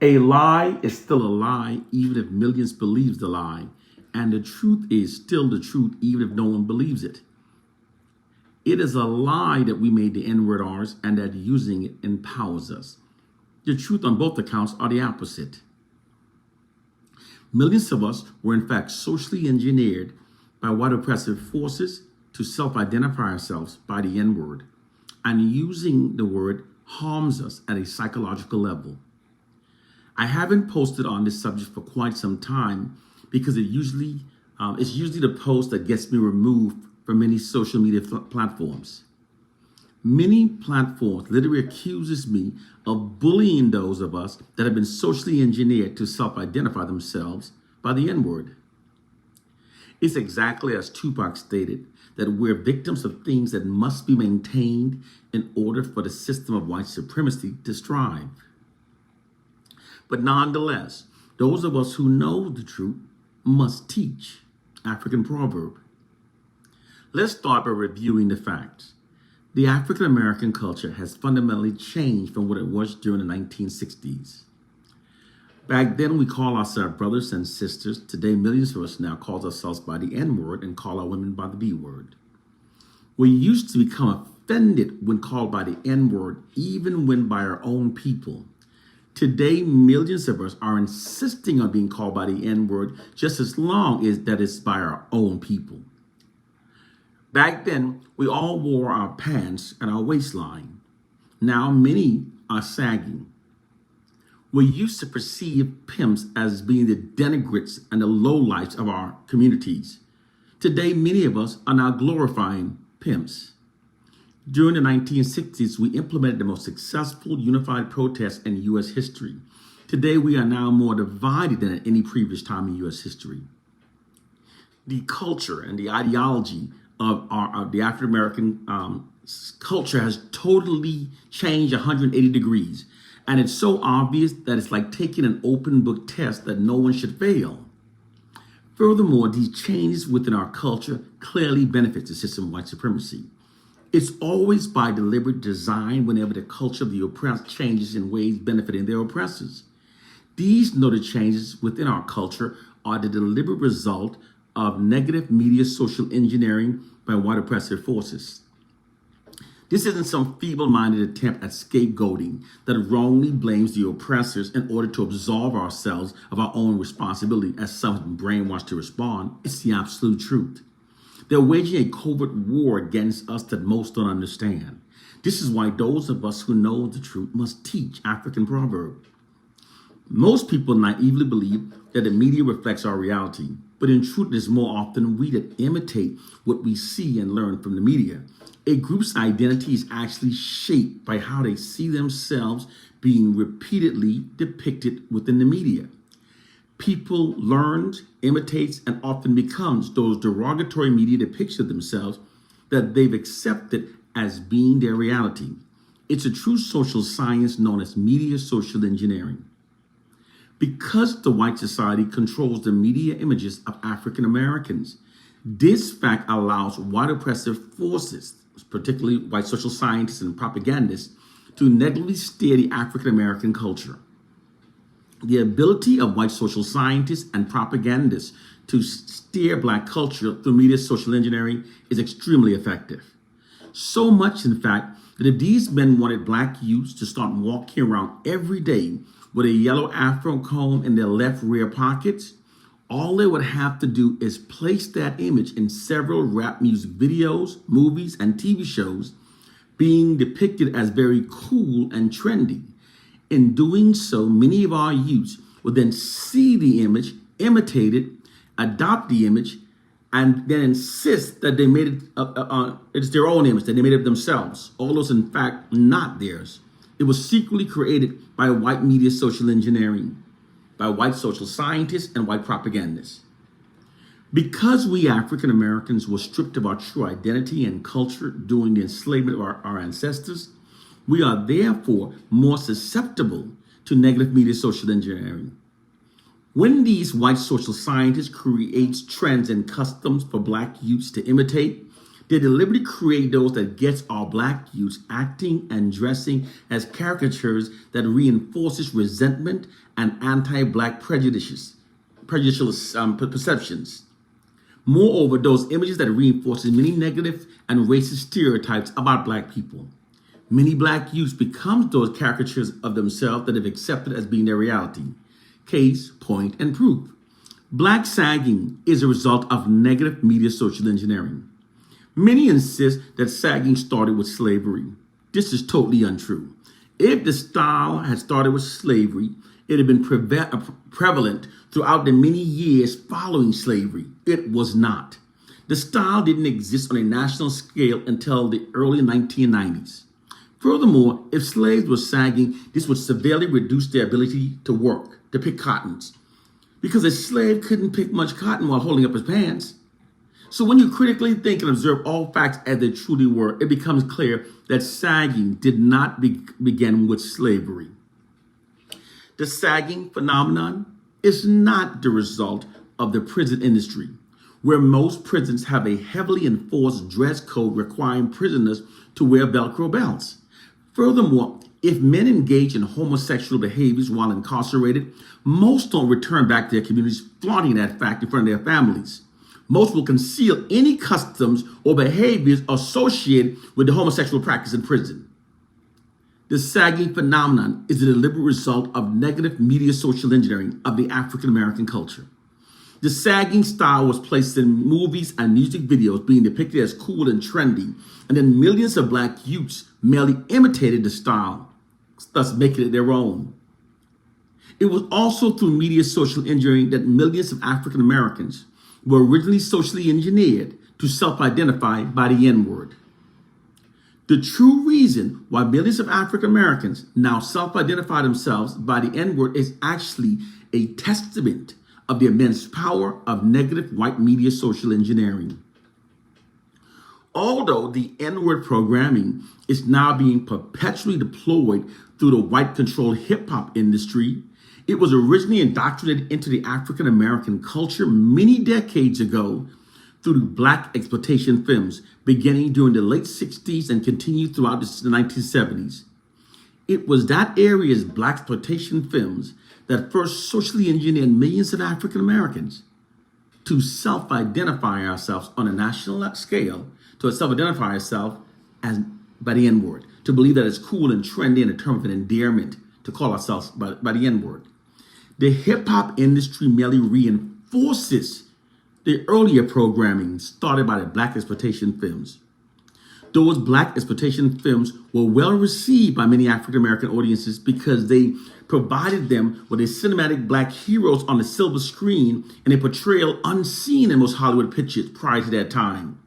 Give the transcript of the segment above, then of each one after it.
A lie is still a lie, even if millions believes the lie. And the truth is still the truth, even if no one believes it. It is a lie that we made the N-word ours and that using it empowers us. The truth on both accounts are the opposite. Millions of us were in fact socially engineered by white oppressive forces to self-identify ourselves by the N-word. And using the word harms us at a psychological level. I haven't posted on this subject for quite some time because it's usually the post that gets me removed from many social media platforms. Many platforms literally accuses me of bullying those of us that have been socially engineered to self-identify themselves by the N-word. It's exactly as Tupac stated, that we're victims of things that must be maintained in order for the system of white supremacy to strive. But nonetheless, those of us who know the truth must teach. African proverb. Let's start by reviewing the facts. The African American culture has fundamentally changed from what it was during the 1960s. Back then, we call ourselves brothers and sisters. Today, millions of us now call ourselves by the N-word and call our women by the B-word. We used to become offended when called by the N-word, even when by our own people. Today, millions of us are insisting on being called by the N-word just as long as that is by our own people. Back then, we all wore our pants at our waistline. Now, many are sagging. We used to perceive pimps as being the denigrates and the lowlifes of our communities. Today, many of us are now glorifying pimps. During the 1960s, we implemented the most successful unified protest in U.S. history. Today, we are now more divided than at any previous time in U.S. history. The culture and the ideology of the African American culture has totally changed 180 degrees. And it's so obvious that it's like taking an open book test that no one should fail. Furthermore, these changes within our culture clearly benefit the system of white supremacy. It's always by deliberate design whenever the culture of the oppressed changes in ways benefiting their oppressors. These noted changes within our culture are the deliberate result of negative media social engineering by white oppressive forces. This isn't some feeble-minded attempt at scapegoating that wrongly blames the oppressors in order to absolve ourselves of our own responsibility as some have been brainwashed to respond. It's the absolute truth. They're waging a covert war against us that most don't understand. This is why those of us who know the truth must teach. African proverb. Most people naively believe that the media reflects our reality, but in truth, it is more often we that imitate what we see and learn from the media. A group's identity is actually shaped by how they see themselves being repeatedly depicted within the media. People learns, imitates, and often becomes those derogatory media depictions of themselves that they've accepted as being their reality. It's a true social science known as media social engineering. Because the white society controls the media images of African Americans, this fact allows white oppressive forces, particularly white social scientists and propagandists, to negatively steer the African American culture. The ability of white social scientists and propagandists to steer Black culture through media social engineering is extremely effective. So much, in fact, that if these men wanted Black youths to start walking around every day with a yellow afro comb in their left rear pockets, all they would have to do is place that image in several rap music videos, movies, and TV shows being depicted as very cool and trendy. In doing so, many of our youths will then see the image, imitate it, adopt the image, and then insist that they made it, it's their own image, that they made it themselves. All those, in fact, not theirs. It was secretly created by white media social engineering, by white social scientists and white propagandists. Because we African Americans were stripped of our true identity and culture during the enslavement of our ancestors, we are therefore more susceptible to negative media social engineering. When these white social scientists create trends and customs for Black youths to imitate, They deliberately create those that gets our black youths acting and dressing as caricatures that reinforces resentment and anti-black prejudicial perceptions. Moreover, those images that reinforces many negative and racist stereotypes about black people. Many black youths become those caricatures of themselves that have accepted as being their reality. Case, point, and proof. Black sagging is a result of negative media social engineering. Many insist that sagging started with slavery. This is totally untrue. If the style had started with slavery, it had been prevalent throughout the many years following slavery. It was not. The style didn't exist on a national scale until the early 1990s. Furthermore, if slaves were sagging, this would severely reduce their ability to work, to pick cottons, because a slave couldn't pick much cotton while holding up his pants. So when you critically think and observe all facts as they truly were, it becomes clear that sagging did not begin with slavery. The sagging phenomenon is not the result of the prison industry, where most prisons have a heavily enforced dress code requiring prisoners to wear Velcro belts. Furthermore, if men engage in homosexual behaviors while incarcerated, most don't return back to their communities flaunting that fact in front of their families. Most will conceal any customs or behaviors associated with the homosexual practice in prison. The sagging phenomenon is a deliberate result of negative media social engineering of the African American culture. The sagging style was placed in movies and music videos being depicted as cool and trendy, and then millions of black youths merely imitated the style, thus making it their own. It was also through media social engineering that millions of African Americans were originally socially engineered to self-identify by the N-word. The true reason why millions of African Americans now self-identify themselves by the N-word is actually a testament of the immense power of negative white media social engineering. Although the N-word programming is now being perpetually deployed through the white-controlled hip-hop industry, it was originally indoctrinated into the African American culture many decades ago through black exploitation films, beginning during the late 60s and continued throughout the 1970s. It was that era's black exploitation films that first socially engineered millions of African Americans to self-identify ourselves on a national scale, to self-identify ourselves as by the N-word, to believe that it's cool and trendy and a term of an endearment to call ourselves by the N-word. The hip-hop industry merely reinforces the earlier programming started by the black exploitation films. Those black exploitation films were well received by many African American audiences because they provided them with a cinematic black heroes on the silver screen and a portrayal unseen in most Hollywood pictures prior to that time.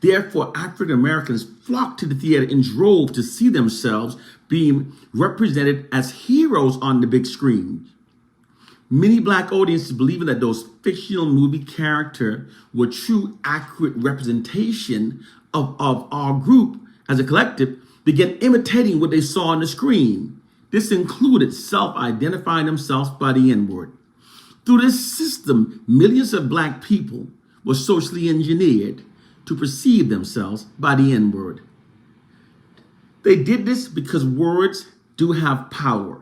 Therefore, African Americans flocked to the theater in droves to see themselves being represented as heroes on the big screen. Many black audiences believing that those fictional movie characters were true, accurate representation of our group as a collective began imitating what they saw on the screen. This included self-identifying themselves by the N-word. Through this system, millions of black people were socially engineered to perceive themselves by the N-word. They did this because words do have power.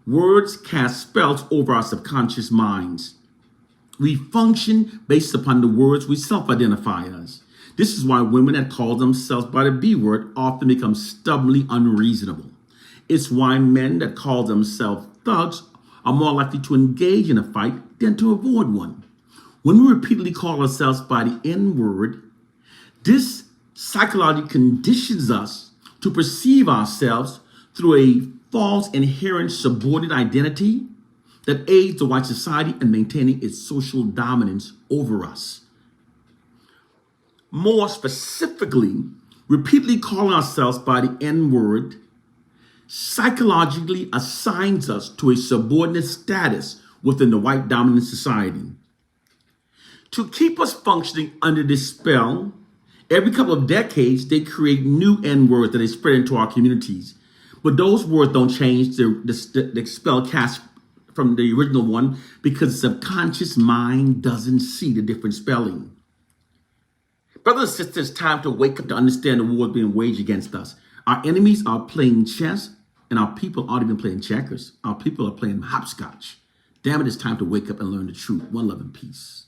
Words cast spells over our subconscious minds. We function based upon the words we self-identify as. This is why women that call themselves by the B word often become stubbornly unreasonable. It's why men that call themselves thugs are more likely to engage in a fight than to avoid one. When we repeatedly call ourselves by the N word, this psychologically conditions us to perceive ourselves through a false inherent subordinate identity that aids the white society in maintaining its social dominance over us. More specifically, repeatedly calling ourselves by the N-word psychologically assigns us to a subordinate status within the white dominant society. To keep us functioning under this spell, every couple of decades, they create new N-words that they spread into our communities. But those words don't change the spell cast from the original one because the subconscious mind doesn't see the different spelling. Brothers and sisters, it's time to wake up to understand the war being waged against us. Our enemies are playing chess, and our people aren't even playing checkers. Our people are playing hopscotch. Damn it, it's time to wake up and learn the truth. One love and peace.